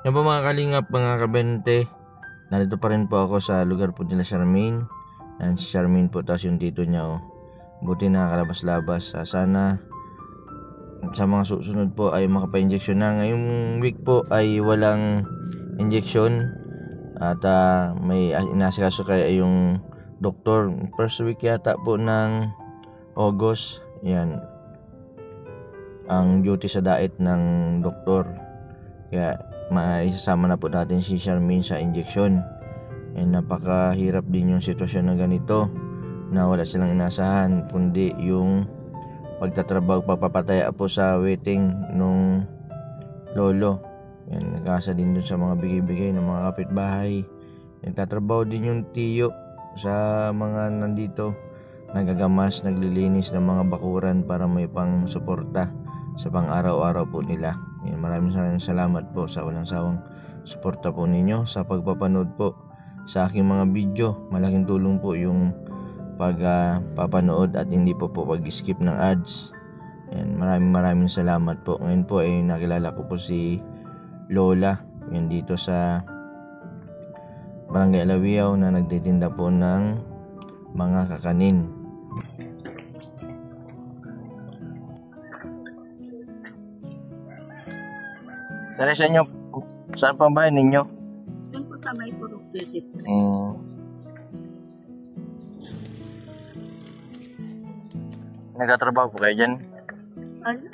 Yan po mga kalingap, mga kabente. Nandito pa rin po ako sa lugar po nila Charmaine. Yan si Charmaine po, tapos yung tito niya oh. Buti nakakalabas-labas. Sana sa mga susunod po ay makapa-injection na. Ngayong week po ay walang injection. At may inasikaso kaya yung doktor. First week yata po ng August. Yan ang duty sa diet ng doktor. Kaya maisasama na po natin si Charmaine sa injection. And napakahirap din yung sitwasyon na ganito, na wala silang inasahan kundi yung pagtatrabaho, pagpapataya po sa waiting nung lolo. Yan, nag-asa din dun sa mga bigay-bigay ng mga kapitbahay. Nagtatrabaho din yung tiyo sa mga nandito, nagagamas, naglilinis ng mga bakuran para may pang suporta sa pang araw-araw po nila. Yan, maraming salamat po sa walang sawang suporta po ninyo sa pagpapanood po sa aking mga video. Malaking tulong po yung pagpapanood at hindi po pag-skip ng ads. Yan, maraming salamat po. Ngayon po ay nakilala ko po si Lola. Yan, dito sa Barangay Alawiaw na nagtitinda po ng mga kakanin. Tara sa inyo, saan pa ba ninyo? Doon po sa may Purok Visit. Nagtatrabaho po kayo dyan?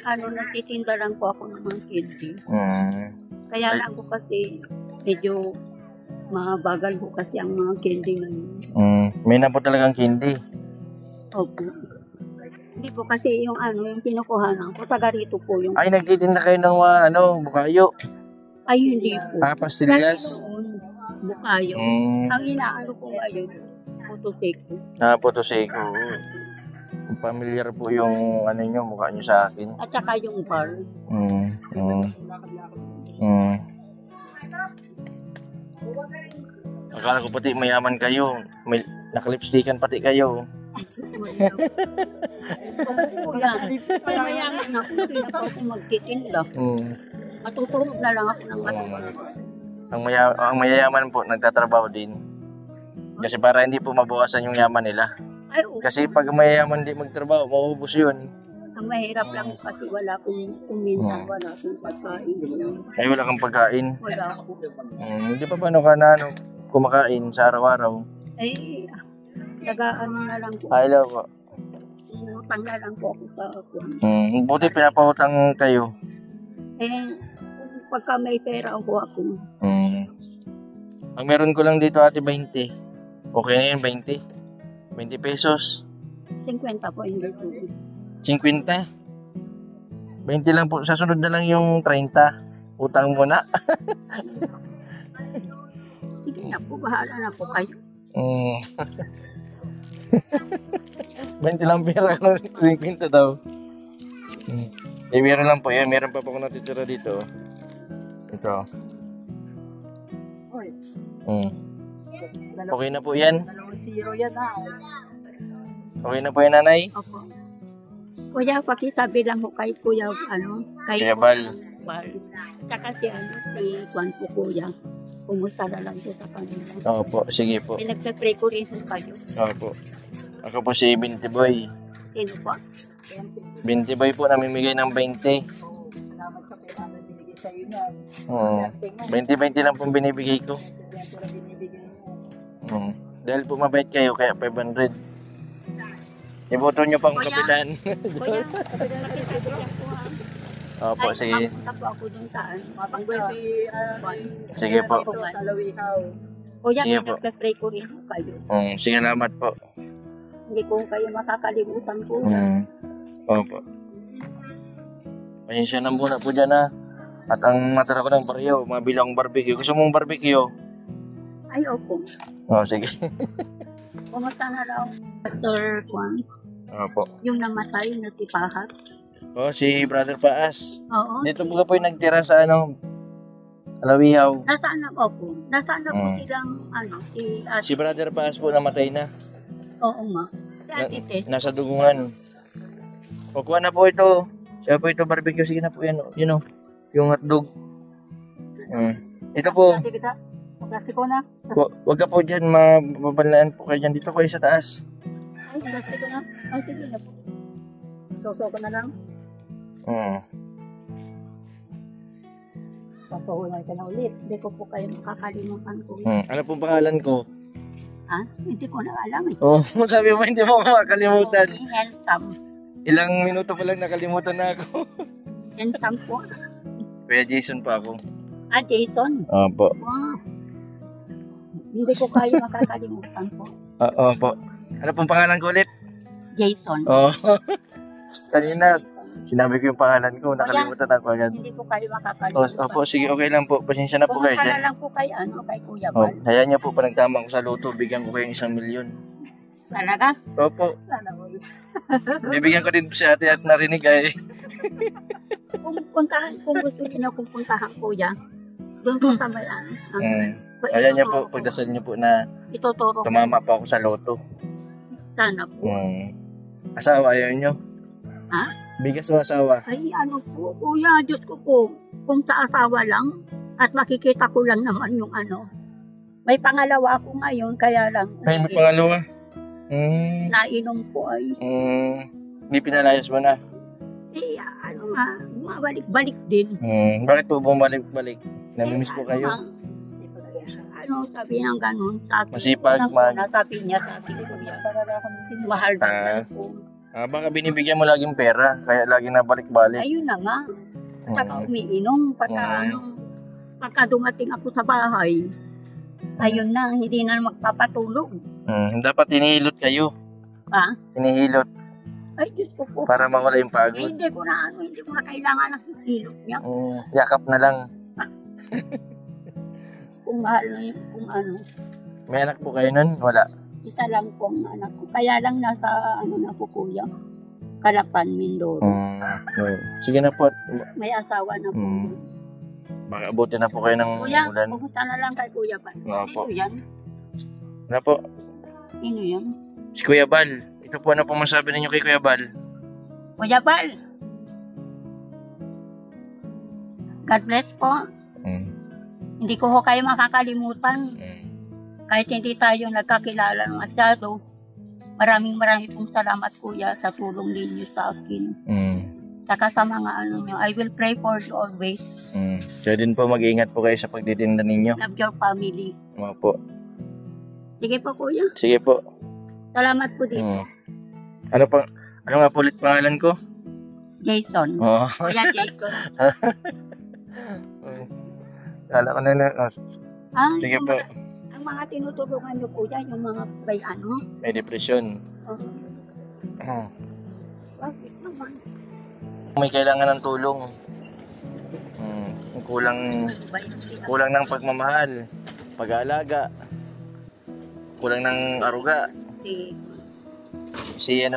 Nagtitinda lang po ako ng mga candy. Kaya lang po kasi medyo mabagal po kasi ang mga candy ngayon. May na po talagang candy. Opo. Hindi po kasi yung yung kinukuhanan ko, taga rito po yung... Ay, nagtitinda kayo ng mga bukayo. Ay, hindi po. Pastillas? Bukayo. Ang inaano ko ngayon, Potoseko. Potoseko. Familiar po yung nyo, mukha nyo sa akin. At saka yung bar. Akala ko pati mayaman kayo. May nakalipstikan pati kayo. Mayaman ako, hindi na po ako magtitinda. Matutulog na lang ako ng matulog. Ang mayayaman po, nagtatrabaho din. Kasi para hindi po mabawasan yung yaman nila. Ay, okay. Kasi pag mayayaman di magtrabaho, mauubos yun. Ang mahirap lang kasi wala akong kuminsan, wala akong pagkain. Ay, wala kang pagkain? Wala ako. Hindi pa paano ka na kumakain sa araw-araw? Ay, na lang po. Hello po. Umutang na lang po ako sa ako. Buti pinapahutang kayo. Pagka may pera ako. Ang meron ko lang dito ate 20. Okay na yun, 20? 20 pesos. 50 po hindi po. 50? 20 lang po. Sa sunod na lang yung 30. Utang mo na. Sige na po, bahala na po kayo. 20 lang pera ko, 50 daw. Meron lang po yan. Meron pa po ako natitira dito. Ito. Okay na po yan? 0 yan na. Okay na po yan, nanay? Opo. Kuya, pakisabi lang ko kay Kuya, kay Kuya Bal. Saka si Juan po, Kuya. Kumusta na lang siya sa kanila. Opo, sige po. Pinagpe-pray ko rin po kayo. Opo. Ako po si Binti Boy. Sino po? Binti Boy po, namimigay ng 20. Salamat sa pera na binigay sa iyo na. 20-20 lang pong binibigay ko. Dahil po mabait kayo, kaya 500. Iboto nyo pang kapitan. Kuya, pakisabi lang po ha. Opo, sige. Mapunta po ako dun saan. Matanggol si Sige po. sa Lawihaw. Kuya, Sige po. pinagpe-pray ko rin po kayo. Sige, salamat po. Hindi ko kayo makakalimutan po. Opo. Pasensya na muna po dyan ha. At ang matara ko ng baryo, mabilang barbecue. Gusto mong barbecue? Ay, opo. Sige. Kumusta na lang, Dr. Juan? Opo. Yung namatay na si Pahat. Si Brother Paas. Oo. Dito po yung nagtira sa Alawihaw. Nasaan na po? Nasaan na po silang, Si Brother Paas po namatay na. Oo nga. Si Ate Tess. Nasa dugungan. Kukuha na po ito. Siya po ito barbecue. Sige na po yan. Yung hotdog. Ito po. Plastiko na. Wag ka po dyan, mababalaan po kayo dyan. Dito kayo sa taas. Ay, plastiko na. Ay, sige na po. So ko na lang. Papahulay ka na ulit. Hindi ko po kayo makakalimutan ko. Ano pong pangalan ko? Ha? Hindi ko na alam eh. Oh, sabi mo hindi mo makakalimutan. Handsome. Ilang minuto pa lang nakalimutan na ako. Handsome po. Kuya Jason pa ako. Ah, Jason? Opo. Wow. Hindi ko kayo makakalimutan po. Opo. Ano pong pangalan ko ulit? Jason. Oh. Kanina, sinabi ko yung pangalan ko. Nakalimutan ako agad. Hindi ko kayo makakalimutan. Opo, sige, okay lang po. Pasensya na po kayo Pumunta dyan. na lang po kay, kay Kuya Oh, Bal. hayaan niyo po, panagtama ko sa loto, bigyan ko kayo 1 milyon. Talaga? Opo. Sana all. Bibigyan ko din po si ate at narinig ay. Kung gusto niyo na kung puntahan Kuya, doon po sa may Hayaan niyo po, pagdasal niyo po na ituturo ko. tumama po ako sa loto. Sana po. Asawa, ayaw niyo? Ha? Bigas o asawa? Ay, po, Kuya, Diyos ko po, kung sa asawa lang, at makikita ko lang naman yung may pangalawa ako ngayon, kaya lang. Ay, may pangalawa? Nainom po ay. Hindi pinalayas mo na? Eh, bumabalik-balik din. Bakit po bumalik-balik? Namimiss ko kayo? Sabi ng ganun, sabi. Masipag, sabi niya, mahal na po. Baka binibigyan mo laging pera, kaya lagi nabalik-balik. Ayun na nga. Saka umiinom, pagka dumating ako sa bahay, ayun na, hindi na magpapatulog. Dapat hinihilot kayo. Ha? Hinihilot. Ay, Diyos ko po. Para mawala yung pagod. Hindi ko na kailangan ng hilot niya. Yakap na lang. Kung mahal na yun, May anak po kayo nun? Wala. Isa lang pong anak ko. Kaya lang nasa, na po Kuya, Calapan, Mindoro. Sige na po. May asawa na po. Baka abuti na po kayo ng Kuya, ulan. pumunta na lang kay Kuya Bal. Opo. Sino yan? Ano po? Sino yan? Si Kuya Bal. Ito po, ano po masabi ninyo kay Kuya Bal? Kuya Bal! God bless po. Hindi ko ho kayo makakalimutan. Kahit hindi tayo nagkakilala masyado, maraming pong salamat Kuya sa tulong ninyo sa akin. Saka sa mga nyo, I will pray for you always. Kaya din po, mag-iingat po kayo sa pagtitinda ninyo. Love your family. Opo. Sige po Kuya. Sige po. Salamat po dito. Ano nga po ulit pangalan ko? Jason. Kuya Jason. Kala ko na sige po. Ang mga tinutulungan nyo Kuya, yung mga may depresyon. Bakit naman? May kailangan ng tulong. Kulang ng pagmamahal, pag-aalaga, kulang ng aruga. Si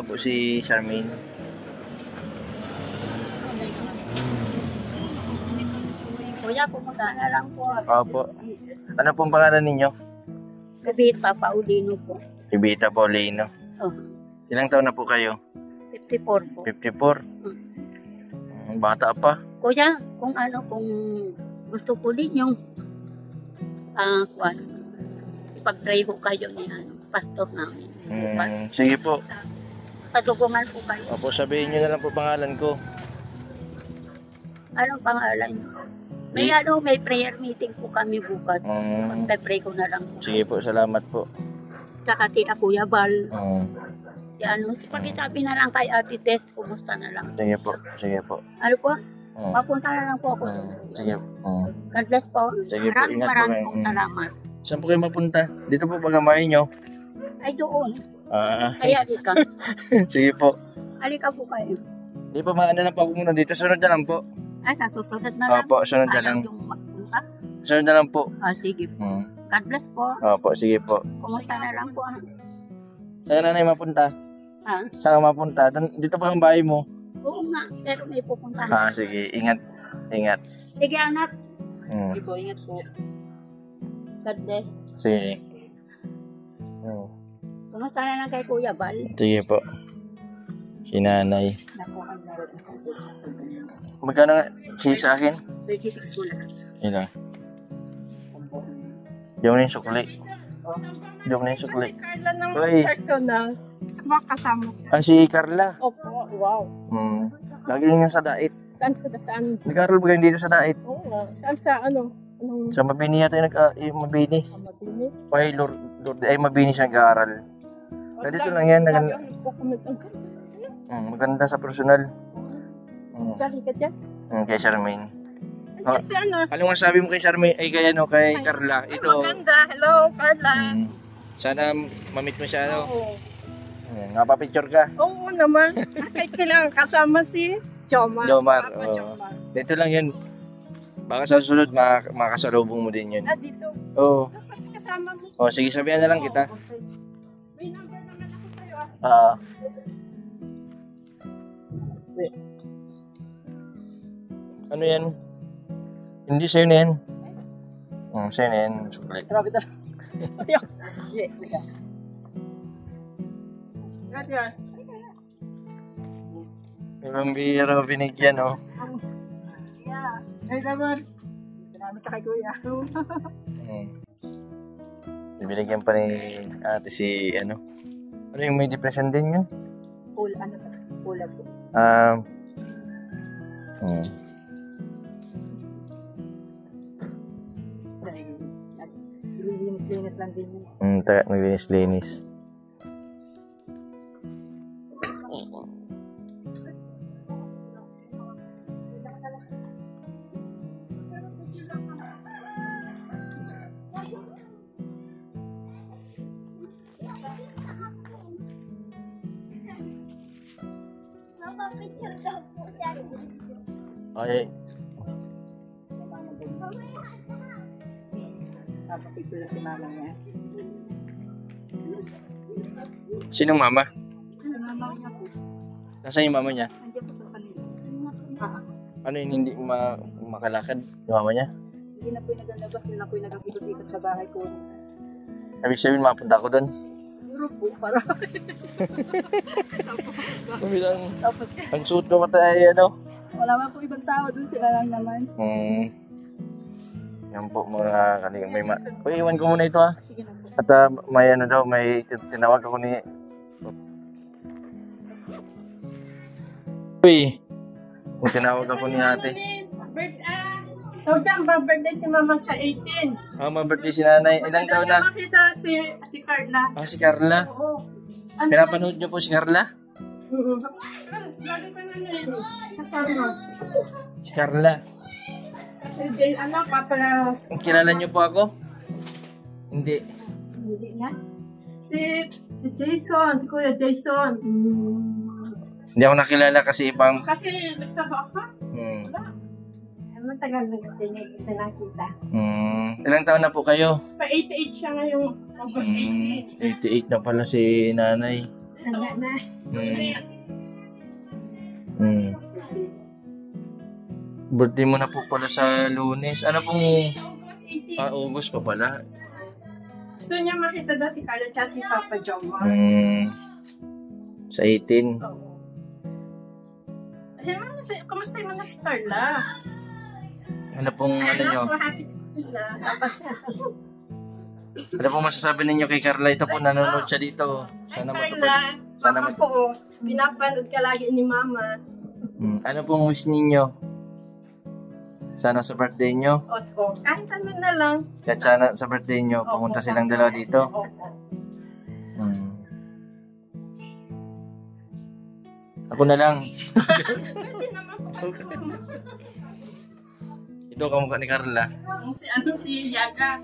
Charmaine. Kuya, pumunta na lang po. Opo. Ano pong pangalan ninyo? Bebita Paulino po. Bebita Paulino. Ilang taon na po kayo? 54 po. 54? Bata pa. Kuya, kung gusto ko din yung ipag-pray ko kayo ni pastor namin. Sige po. Padugungan po kayo. Opo, sabihin nyo na lang po pangalan ko. Anong pangalan nyo? May prayer meeting po kami bukas. Pag-pray ko na lang. Sige po, salamat po. Saka tina Kuya Bal. Pakisabi na lang kay Ate Tess, kumusta na lang. Sige po, sige po. Ano po? Papunta na lang po ako. Sige. God bless po. Sige po, ingat po Maraming pong salamat. Saan po kayo mapunta? Dito po ba gamahin nyo? Ay doon. Kaya alika. Sige po. Alika po kayo. Di pa maano lang po ako muna dito. Sunod na lang po. Ay, susunod na lang. Opo, sunod na lang. Sunod na lang po. Sige po. God bless po. Opo, sige po. Pumunta na lang po. Saan ka nanay mapunta? Saan ka mapunta? Dito pa ang bahay mo? Oo nga, pero may pupunta. Sige. Ingat. Ingat. Sige anak. Sige po, ingat po. God bless. Sige. Pumunta na lang kay Kuya Bal. Sige po. Si nanay. Magkano nga sa akin? 36 po lang. Ilan? Yung na yung sukli. Yung na yung sukli. Si Carla ng Uy. personal. Gusto ko makasama siya. Ah, si Carla. Opo, wow. Lagi nga sa dait. Saan sa saan? Nag-aaral ba kayo dito sa dait? Oo nga. Saan sa ano? Anong Sa Mabini yata yung Mabini. mabini? Ay, Lord, ay Mabini siya nag-aaral. Dito lang yan. Lagi ako nagpo-comment. Maganda sa personal. Galing ka dyan? Kay Charmaine. Kasi ano? Anong masabi mo kay Charmaine? Ay, kay Carla. Ay, Ito. maganda. Hello, Carla. Sana mamit mo siya, no? Oo. Nga pa picture ka. Oo naman. Kahit sila kasama si Jomar. Jomar, Papa oo. Jomar. Dito lang yun. Baka sa susunod, makasalubong mo din yun. Dito. Oo. Dapat kasama mo. Oh, sige, sabihan na lang kita. Okay. May number naman ako sa'yo. Ano yan? Hindi sa'yo na yan. Sa'yo na yan. Sukli. Grabe talaga. Ibang biro binigyan, oh. Ay naman. Salamat ka kay Kuya. Binigyan pa ni ate si, ano yung may depression din yun? Pula po. Linis-linis lang din yun. Naglinis-linis. Picture daw po siya. Okay. Napapicture si mama niya. Sinong mama? Sa mama niya po. Nasaan yung mama niya? Nandiyan po sa kanila. Ano yun, hindi makalakad yung mama niya? Hindi na po yung nagalabas. Hindi na po yung nagkakikot-ikot sa bahay ko. Ibig sabihin, mapunta ako doon. Siguro po, para. Tapos, Ang suit ko patay, ano? wala man po ibang tao dun. Sila lang naman. Yan po mga kaling may Uy, iwan ko muna ito, ha. Sige na po. At may ano daw, may tinawag ako ni... Uy! May tinawag ako ni ate. So, dyan, birthday si Mama sa 18. Birthday si nanay. Ilang taon na? Makita si Carla. Si Carla. Oo. Pinapanood niyo po si Carla? Lagi ko na yun. Kasama. Si Carla. Kasi Jay, papa... Kilala niyo po ako? Hindi. Hindi na. Si Jason, si Kuya Jason. Hindi ako nakilala kasi ibang... Kasi nagtaba ka. Matagal na kasi niya kita nakita. Ilang taon na po kayo? Pa-88 siya ngayong August 18. 88 na pala si nanay. Tanda na. Birthday mo na po pala sa Lunes. Ano pong... August 18. August pa pala. Gusto niya makita daw si Carla at si Papa Jomar. Sa 18. Kasi kamusta mo na si Carla? Ano pong ano nyo? Happy sila. Ano pong masasabi ninyo kay Carla? Ito po, nanonood siya dito. Sana Carla, Sana Mama po, pinapanood ka lagi ni Mama. Ano pong wish ninyo? Sana sa birthday nyo? O, kahit ano na lang. Kahit sana sa birthday nyo, pumunta silang dalawa dito. Oo. Ako na lang. Pwede naman po kasi Mama. Ito kamukha ni Carla. Si Yaga.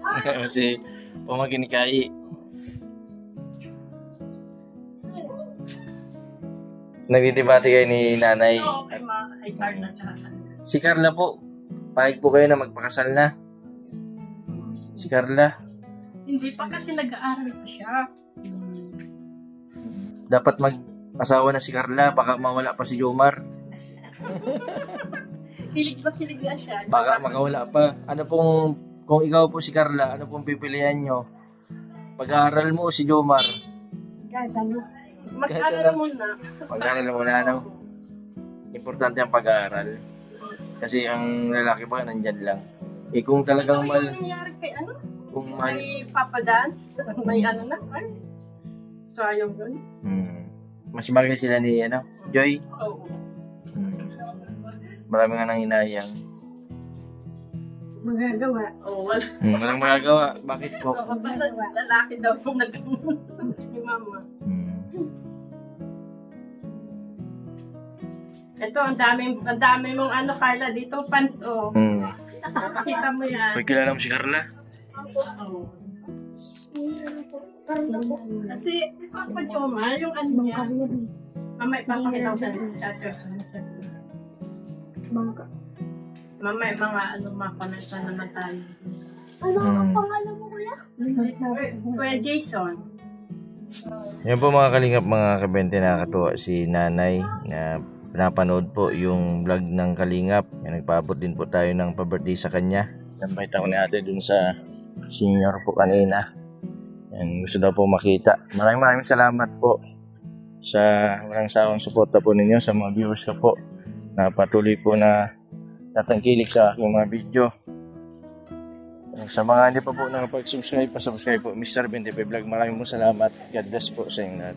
Si pamangkin ni Kai. Nagdidebate kayo ni nanay. Oo, kay Carla. Si Carla po, pahig po kayo na magpakasal na. Si Carla. Hindi pa kasi nag-aaral pa siya. Dapat mag-asawa na si Carla, baka mawala pa si Jomar. Hilig na siya. Baka makawala pa. Ano pong, kung ikaw po si Carla, ano pong pipilian nyo? Pag-aaral mo o si Jomar? Kahit ano. Mag-aaral muna. Pag-aaral mo na, ano? Importante ang pag-aaral. Kasi ang lalaki pa, nandyan lang. Eh kung talagang Ano yung nangyari kay ano? kung mahal. May papadaan. May ano na. Ay. Sayang doon. Mas bagay sila ni Joy. Oo. Marami nga nang hinayang. Magagawa. Oo, wala. Walang magagawa. Bakit po? Oo, basta lalaki daw pong sabi ni mama. Ito, ang dami mong ano, Carla, dito, pants, oh. Pakita mo yan. Pag kilala mo si Carla? Oo. Kasi, Papa Joma, yung ano niya, mamay, papakita ko sa chatters. Mamay, mga ano, mapanasa naman tayo. Ano ang pangalan mo, kuya? Kuya Jason. Yan po mga kalingap, mga kabente, nakakatuwa si nanay na pinapanood po yung vlog ng Kalingap. Yan, nagpaabot din po tayo ng pa-birthday sa kanya. Nampahita ko ni ate dun sa senior po kanina. Yan, gusto daw po makita. Maraming salamat po sa walang sawang suporta po ninyo sa mga viewers ko po na patuloy po na natangkilik sa aking mga video. Sa mga hindi pa po nakapag-subscribe, pa-subscribe po Mr. 25 Vlog. Maraming salamat. God bless po sa inyo lahat.